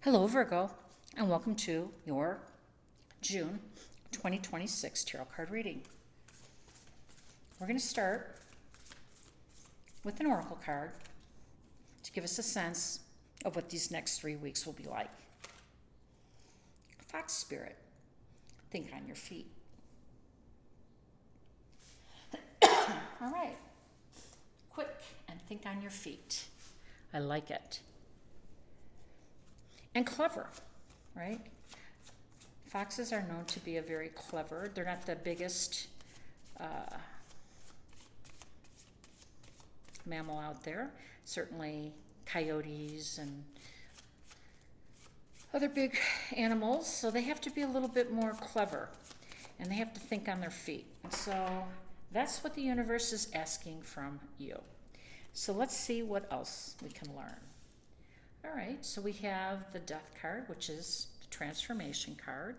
Hello, Virgo, and welcome to your June 2026 tarot card reading. We're going to start with an oracle card to give us a sense of what these next 3 weeks will be like. Fox Spirit, think on your feet. All right, quick and think on your feet. I like it. And clever, right? Foxes are known to be very clever. They're not the biggest mammal out there. Certainly coyotes and other big animals. So they have to be a little bit more clever. And they have to think on their feet. And so that's what the universe is asking from you. So let's see what else we can learn. All right, so we have the Death card, which is the transformation card.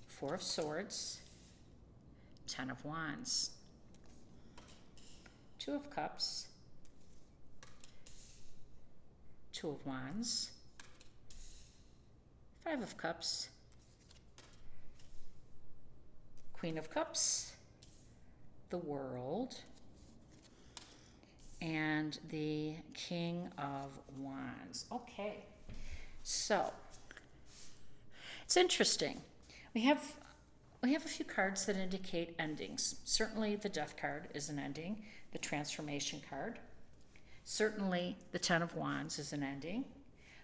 4 of Swords, 10 of Wands, 2 of Cups, 2 of Wands, 5 of Cups, Queen of Cups, the World, and the King of Wands. Okay, so it's interesting. We have a few cards that indicate endings. Certainly the Death card is an ending. The Transformation card. Certainly the 10 of Wands is an ending.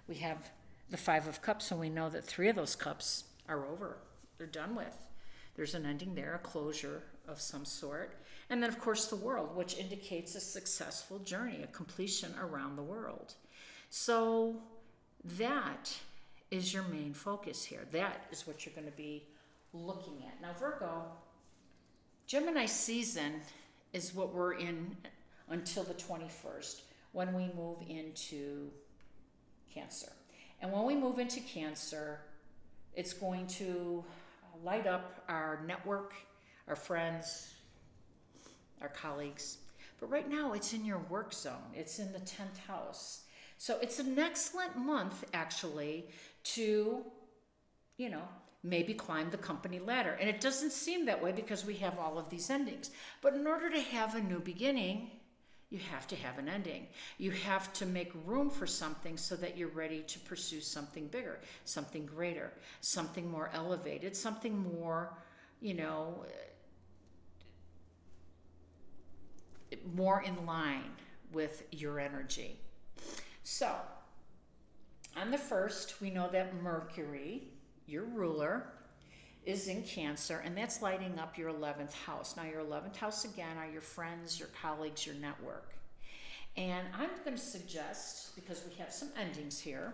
We have the 5 of Cups, and we know that 3 of those cups are over. They're done with. There's an ending there, a closure of some sort. And then, of course, the World, which indicates a successful journey, a completion around the world. So that is your main focus here. That is what you're going to be looking at. Now, Virgo, Gemini season is what we're in until the 21st, when we move into Cancer. And when we move into Cancer, it's going to light up our network, our friends, our colleagues. But right now it's in your work zone. It's in the 10th house. So it's an excellent month, actually, to, maybe climb the company ladder. And it doesn't seem that way because we have all of these endings. But in order to have a new beginning, you have to have an ending. You have to make room for something so that you're ready to pursue something bigger, something greater, something more elevated, something more, more in line with your energy. So, on the 1st, we know that Mercury, your ruler, is in Cancer, and that's lighting up your 11th house. Now, your 11th house, again, are your friends, your colleagues, your network. And I'm going to suggest, because we have some endings here,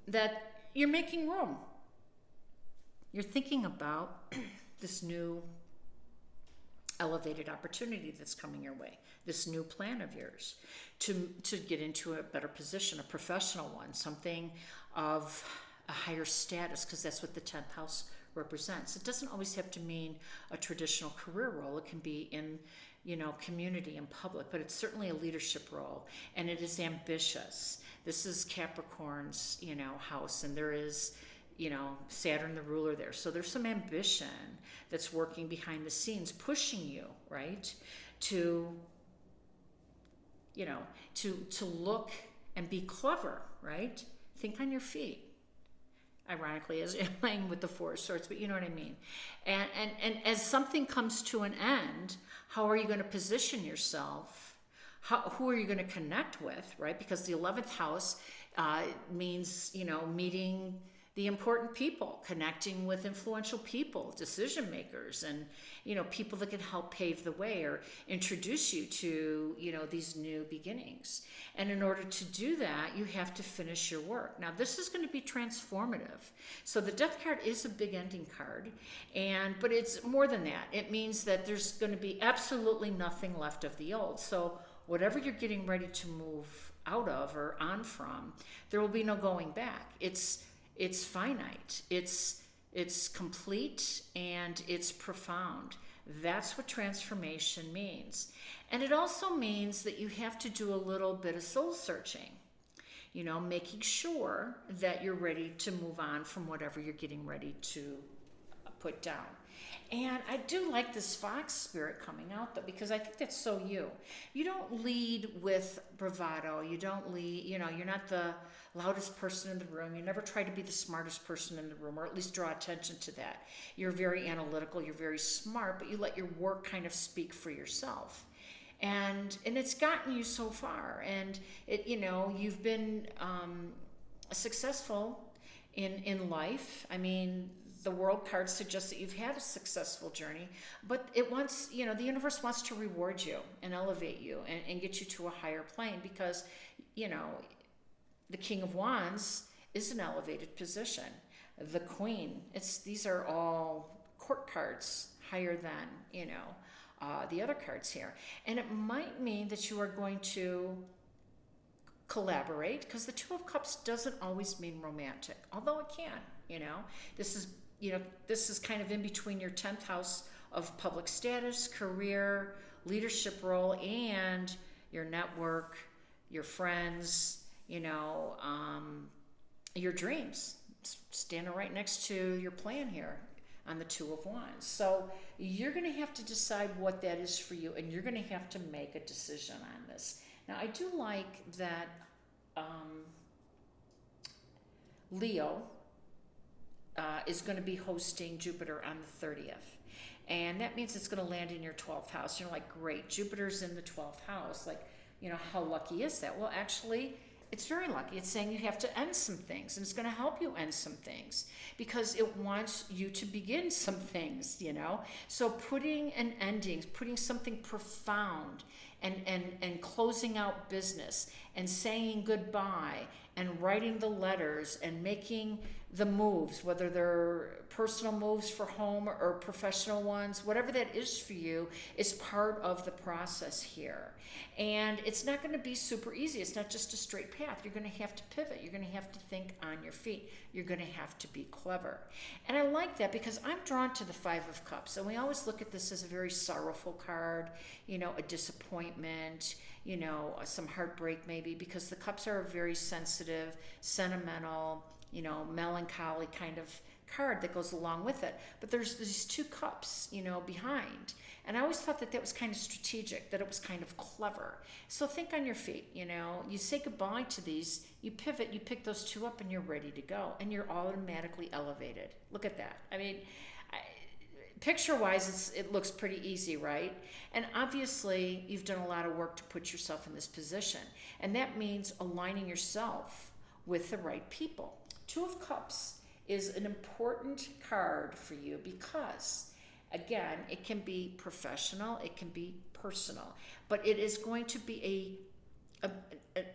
that you're making room. You're thinking about this new elevated opportunity that's coming your way, this new plan of yours to get into a better position, a professional one, something of a higher status, because that's what the 10th house represents. It doesn't always have to mean a traditional career role. It can be in, community and public, but it's certainly a leadership role, and it is ambitious. This is Capricorn's, house, and there is, Saturn, the ruler, there. So there's some ambition that's working behind the scenes, pushing you, right, to look and be clever, right? Think on your feet. Ironically, as you're playing with the 4 of Swords, but you know what I mean. And as something comes to an end, how are you going to position yourself? Who are you going to connect with, right? Because the 11th house means, meeting the important people, connecting with influential people, decision makers, and, people that can help pave the way or introduce you to, these new beginnings. And in order to do that, you have to finish your work. Now, this is going to be transformative. So the Death card is a big ending card, but it's more than that. It means that there's going to be absolutely nothing left of the old. So whatever you're getting ready to move out of or on from, there will be no going back. It's finite, it's complete, and it's profound. That's what transformation means. And it also means that you have to do a little bit of soul searching. making sure that you're ready to move on from whatever you're getting ready to put down. And I do like this fox spirit coming out, though, because I think that's so you. You don't lead with bravado. You don't lead, you're not the loudest person in the room. You never try to be the smartest person in the room, or at least draw attention to that. You're very analytical, you're very smart, but you let your work kind of speak for yourself. And it's gotten you so far. And you've been successful in life. I mean, the world card suggests that you've had a successful journey, but it wants, the universe wants to reward you and elevate you and get you to a higher plane, because, the King of Wands is an elevated position. The Queen, these are all court cards higher than, the other cards here. And it might mean that you are going to collaborate, because the Two of Cups doesn't always mean romantic, although it can, this is kind of in between your 10th house of public status, career, leadership role, and your network, your friends, your dreams, standing right next to your plan here on the Two of Wands. So you're going to have to decide what that is for you, and you're going to have to make a decision on this. Now, I do like that Leo is going to be hosting Jupiter on the 30th. And that means it's going to land in your 12th house. You're like, great, Jupiter's in the 12th house. Like, how lucky is that? Well, actually, it's very lucky. It's saying you have to end some things, and it's going to help you end some things, because it wants you to begin some things, So putting an ending, putting something profound, and closing out business, and saying goodbye, and writing the letters, and making the moves, whether they're personal moves for home or professional ones, whatever that is for you, is part of the process here. And it's not going to be super easy. It's not just a straight path. You're going to have to pivot. You're going to have to think on your feet. You're going to have to be clever. And I like that, because I'm drawn to the Five of Cups, and we always look at this as a very sorrowful card, a disappointment, some heartbreak maybe, because the cups are a very sensitive, sentimental, melancholy kind of card that goes along with it. But there's these two cups, behind. And I always thought that was kind of strategic, that it was kind of clever. So think on your feet, you say goodbye to these, you pivot, you pick those two up, and you're ready to go. And you're automatically elevated. Look at that. I mean, picture-wise, it looks pretty easy, right? And obviously, you've done a lot of work to put yourself in this position. And that means aligning yourself with the right people. Two of Cups is an important card for you, because, again, it can be professional, it can be personal, but it is going to be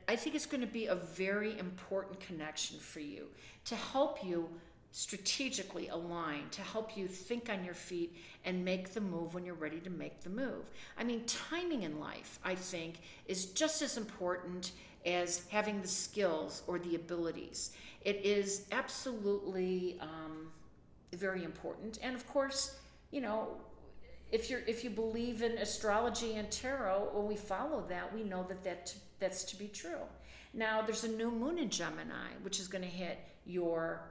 I think it's going to be a very important connection for you, to help you strategically align, to help you think on your feet and make the move when you're ready to make the move. I mean, timing in life, I think, is just as important as having the skills or the abilities. It is absolutely very important. And of course, if you believe in astrology and tarot, when we follow that, we know that's to be true. Now, there's a new moon in Gemini, which is going to hit your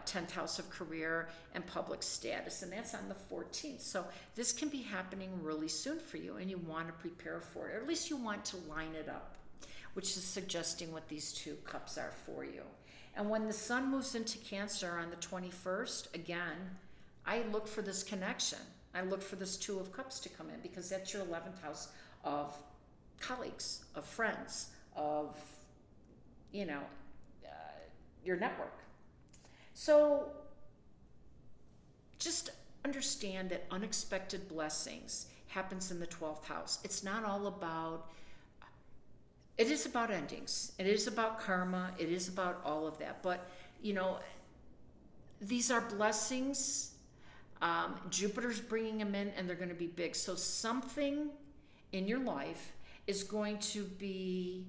10th house of career and public status, and that's on the 14th. So this can be happening really soon for you, and you want to prepare for it, or at least you want to line it up, which is suggesting what these two cups are for you. And when the sun moves into Cancer on the 21st, again, I look for this connection. I look for this Two of Cups to come in, because that's your 11th house of colleagues, of friends, of, your network. So just understand that unexpected blessings happens in the 12th house. It's not all about, it is about endings. It is about karma. It is about all of that. But, these are blessings. Jupiter's bringing them in, and they're going to be big. So something in your life is going to be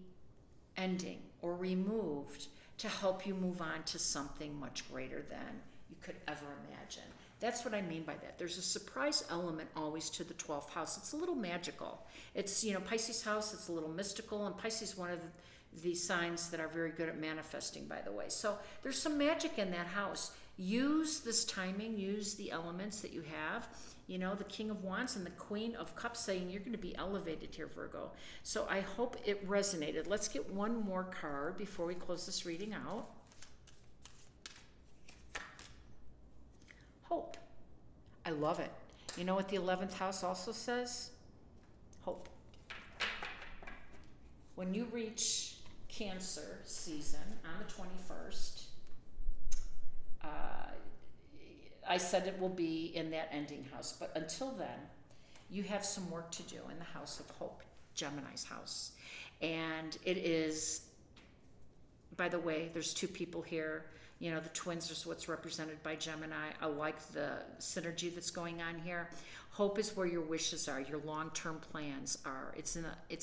ending or removed to help you move on to something much greater than you could ever imagine. That's what I mean by that. There's a surprise element always to the 12th house. It's a little magical. It's, Pisces house, it's a little mystical, and Pisces is one of the signs that are very good at manifesting, by the way. So there's some magic in that house. Use this timing, use the elements that you have. You know, the King of Wands and the Queen of Cups saying you're going to be elevated here, Virgo. So I hope it resonated. Let's get one more card before we close this reading out. Hope. I love it. You know what the 11th house also says? Hope. When you reach Cancer season on the 21st, I said it will be in that ending house, but until then, you have some work to do in the house of hope, Gemini's house. And it is, by the way, there's two people here. You know, the twins is what's represented by Gemini. I like the synergy that's going on here. Hope is where your wishes are, your long-term plans are. It's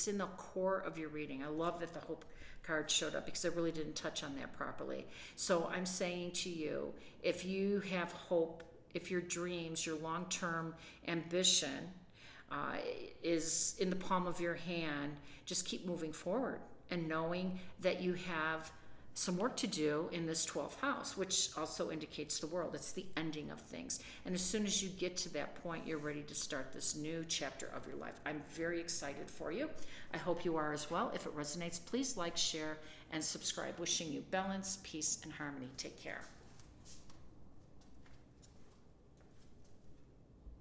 in the core of your reading. I love that the hope card showed up because I really didn't touch on that properly. So I'm saying to you, if you have hope, if your dreams, your long-term ambition is in the palm of your hand, just keep moving forward and knowing that you have some work to do in this 12th house, which also indicates the world. It's the ending of things. And as soon as you get to that point, you're ready to start this new chapter of your life. I'm very excited for you. I hope you are as well. If it resonates, please like, share, and subscribe. Wishing you balance, peace, and harmony. Take care.